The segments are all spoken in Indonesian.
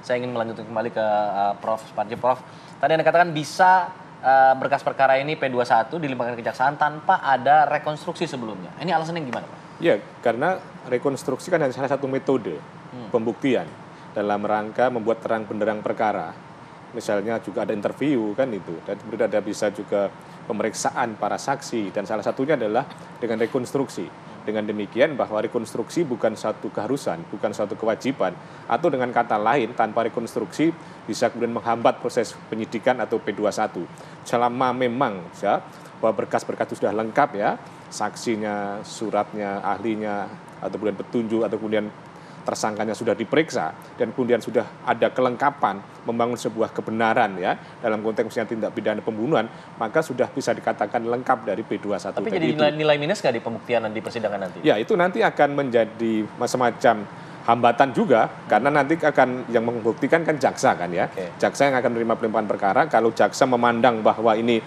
Saya ingin melanjutkan kembali ke Prof. Suparji. Prof, tadi Anda katakan bisa berkas perkara ini P21 dilimpahkan kejaksaan tanpa ada rekonstruksi sebelumnya. Ini alasannya gimana, Pak? Ya, karena rekonstruksi kan hanya salah satu metode pembuktian dalam rangka membuat terang benderang perkara. Misalnya juga ada interview kan itu, dan kemudian ada bisa juga pemeriksaan para saksi, dan salah satunya adalah dengan rekonstruksi. Dengan demikian bahwa rekonstruksi bukan satu keharusan, bukan satu kewajiban, atau dengan kata lain tanpa rekonstruksi bisa kemudian menghambat proses penyidikan atau P21. Selama memang ya, bahwa berkas-berkas itu sudah lengkap ya, saksinya, suratnya, ahlinya, atau kemudian petunjuk, atau kemudian tersangkanya sudah diperiksa, dan kemudian sudah ada kelengkapan membangun sebuah kebenaran ya dalam konteks misalnya tindak pidana pembunuhan, maka sudah bisa dikatakan lengkap dari P21. Tapi jadi nilai minus nggak di pembuktian dan di persidangan nanti? Ya, itu nanti akan menjadi semacam hambatan juga, karena nanti akan yang membuktikan kan jaksa kan ya. Jaksa yang akan menerima pelimpahan perkara. Kalau jaksa memandang bahwa ini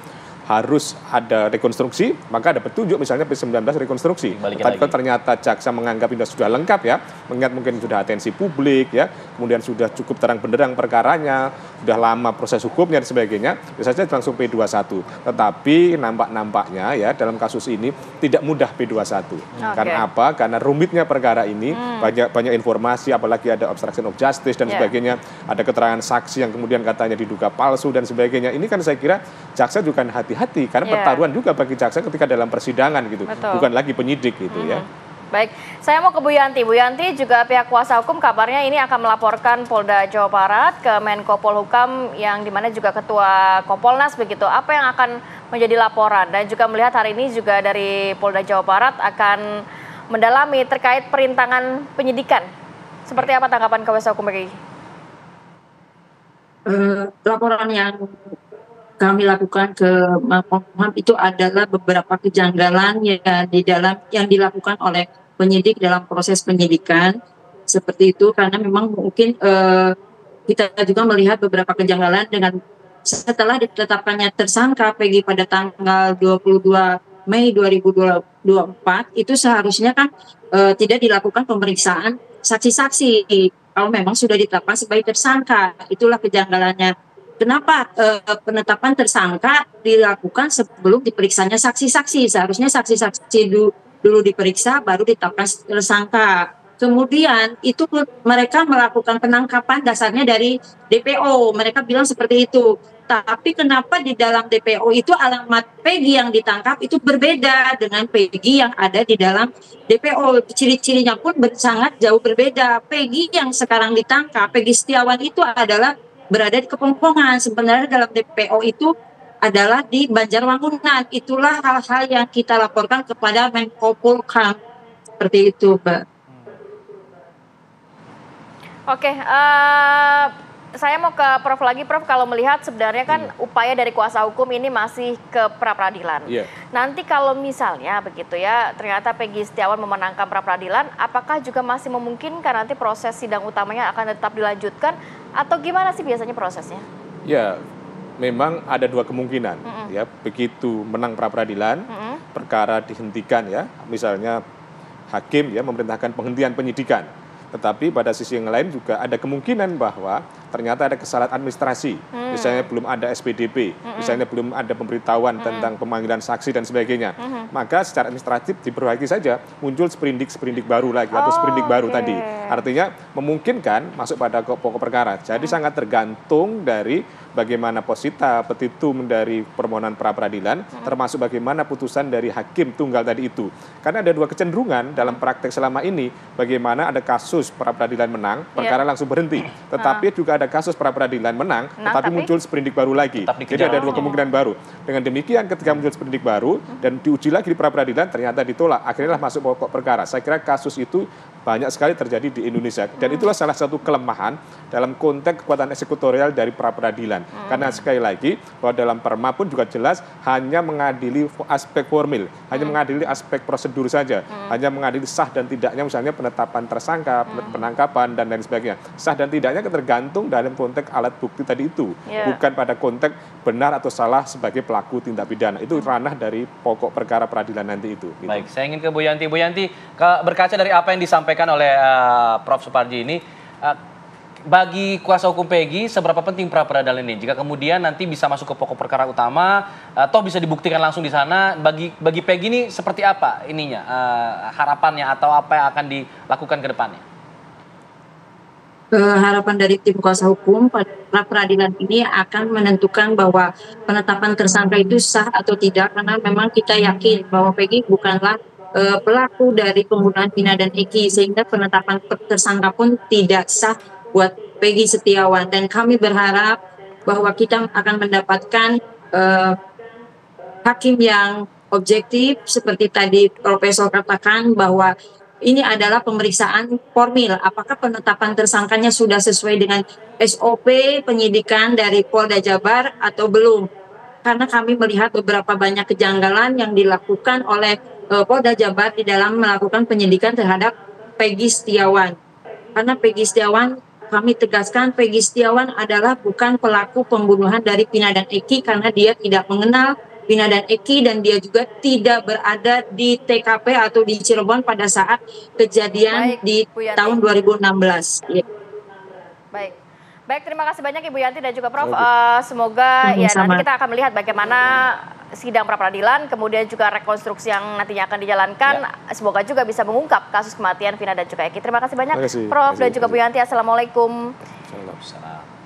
harus ada rekonstruksi, maka ada petunjuk misalnya P19 rekonstruksi. Tapi kalau ternyata jaksa menganggap ini sudah lengkap ya, mengingat mungkin sudah atensi publik ya, kemudian sudah cukup terang benderang perkaranya, sudah lama proses hukumnya dan sebagainya, biasanya langsung P21. Tetapi nampaknya ya dalam kasus ini tidak mudah P21. Karena apa? Karena rumitnya perkara ini, banyak informasi, apalagi ada obstruction of justice dan sebagainya, ada keterangan saksi yang kemudian katanya diduga palsu dan sebagainya. Ini kan saya kira jaksa juga hati-hati, karena pertaruhan juga bagi jaksa ketika dalam persidangan gitu. Betul. Bukan lagi penyidik gitu ya. Baik, saya mau ke Bu Yanti. Bu Yanti, juga pihak kuasa hukum kabarnya ini akan melaporkan Polda Jawa Barat ke Menko Polhukam yang dimana juga Ketua Kompolnas begitu. Apa yang akan menjadi laporan? Dan juga melihat hari ini juga dari Polda Jawa Barat akan mendalami terkait perintangan penyidikan. Seperti apa tanggapan kuasa hukum ini? Laporan yang kami lakukan ke Menkumham itu adalah beberapa kejanggalan yang dilakukan oleh penyidik dalam proses penyidikan seperti itu, karena memang mungkin kita juga melihat beberapa kejanggalan dengan setelah ditetapkannya tersangka Peggy pada tanggal 22 Mei 2024 itu seharusnya kan tidak dilakukan pemeriksaan saksi-saksi kalau memang sudah ditetapkan sebagai tersangka. Itulah kejanggalannya. Kenapa penetapan tersangka dilakukan sebelum diperiksanya saksi-saksi? Seharusnya saksi-saksi dulu diperiksa, baru ditetapkan tersangka. Kemudian itu mereka melakukan penangkapan dasarnya dari DPO. Mereka bilang seperti itu. Tapi kenapa di dalam DPO itu alamat Peggy yang ditangkap itu berbeda dengan Peggy yang ada di dalam DPO. Ciri-cirinya pun sangat jauh berbeda. Peggy yang sekarang ditangkap, Peggy Setiawan itu adalah berada di Kepongpongan. Sebenarnya dalam DPO itu adalah di Banjarwangunan. Itulah hal-hal yang kita laporkan kepada Menko Polhukam. Seperti itu, Mbak. Oke, saya mau ke Prof lagi. Prof, kalau melihat sebenarnya kan upaya dari kuasa hukum ini masih ke pra-peradilan. Nanti kalau misalnya begitu ya, ternyata Peggy Setiawan memenangkan pra-peradilan, apakah juga masih memungkinkan nanti proses sidang utamanya akan tetap dilanjutkan? Atau gimana sih biasanya prosesnya? Ya, memang ada dua kemungkinan. Ya, begitu menang pra-peradilan, perkara dihentikan ya. Misalnya hakim ya memerintahkan penghentian penyidikan. Tetapi pada sisi yang lain juga ada kemungkinan bahwa ternyata ada kesalahan administrasi. Misalnya belum ada SPDP, misalnya belum ada pemberitahuan tentang pemanggilan saksi dan sebagainya. Maka secara administratif diperbaiki saja, muncul sprindik baru lagi atau sprindik baru tadi. Artinya memungkinkan masuk pada pokok perkara. Jadi sangat tergantung dari bagaimana posita petitum dari permohonan pra-peradilan, termasuk bagaimana putusan dari hakim tunggal tadi itu. Karena ada dua kecenderungan dalam praktek selama ini, bagaimana ada kasus pra-peradilan menang, perkara langsung berhenti. Tetapi juga ada kasus pra-peradilan menang, tetapi muncul sprindik baru lagi. Jadi ada dua kemungkinan baru. Dengan demikian ketika muncul sprindik baru dan diuji lagi di pra-peradilan ternyata ditolak, akhirnya masuk pokok perkara. Saya kira kasus itu banyak sekali terjadi di Indonesia. Dan itulah salah satu kelemahan dalam konteks kekuatan eksekutorial dari pra-peradilan. Karena sekali lagi bahwa dalam perma pun juga jelas hanya mengadili aspek formil, hanya mengadili aspek prosedur saja, hanya mengadili sah dan tidaknya misalnya penetapan tersangka, penangkapan dan lain sebagainya. Sah dan tidaknya tergantung dalam konteks alat bukti tadi itu, bukan pada konteks benar atau salah sebagai pelaku tindak pidana. Itu ranah dari pokok perkara peradilan nanti itu. Gitu. Baik, saya ingin ke Bu Yanti. Bu Yanti, berkaca dari apa yang disampaikan oleh Prof. Suparji ini, bagi kuasa hukum Peggy, seberapa penting pra peradilan ini? Jika kemudian nanti bisa masuk ke pokok perkara utama, atau bisa dibuktikan langsung di sana, bagi Peggy ini seperti apa ininya, harapannya atau apa yang akan dilakukan ke depannya? Harapan dari tim kuasa hukum pada pra peradilan ini akan menentukan bahwa penetapan tersangka itu sah atau tidak, karena memang kita yakin bahwa Peggy bukanlah pelaku dari pembunuhan Vina dan Eki, sehingga penetapan tersangka pun tidak sah buat Peggy Setiawan. Dan kami berharap bahwa kita akan mendapatkan hakim yang objektif seperti tadi Profesor katakan, bahwa ini adalah pemeriksaan formil. Apakah penetapan tersangkanya sudah sesuai dengan SOP penyidikan dari Polda Jabar atau belum? Karena kami melihat beberapa banyak kejanggalan yang dilakukan oleh Polda Jabar di dalam melakukan penyidikan terhadap Peggy Setiawan. Karena Peggy Setiawan, kami tegaskan Peggy Setiawan adalah bukan pelaku pembunuhan dari Vina dan Eki, karena dia tidak mengenal Vina dan Eki, dan dia juga tidak berada di TKP atau di Cirebon pada saat kejadian di tahun 2016. Ya. Baik, terima kasih banyak Ibu Yanti dan juga Prof. Semoga ya nanti kita akan melihat bagaimana sidang pra peradilan, kemudian juga rekonstruksi yang nantinya akan dijalankan. Semoga juga bisa mengungkap kasus kematian Vina dan juga Eki. Terima kasih banyak Prof. dan juga Bu Yanti. Assalamualaikum. Waalaikumsalam.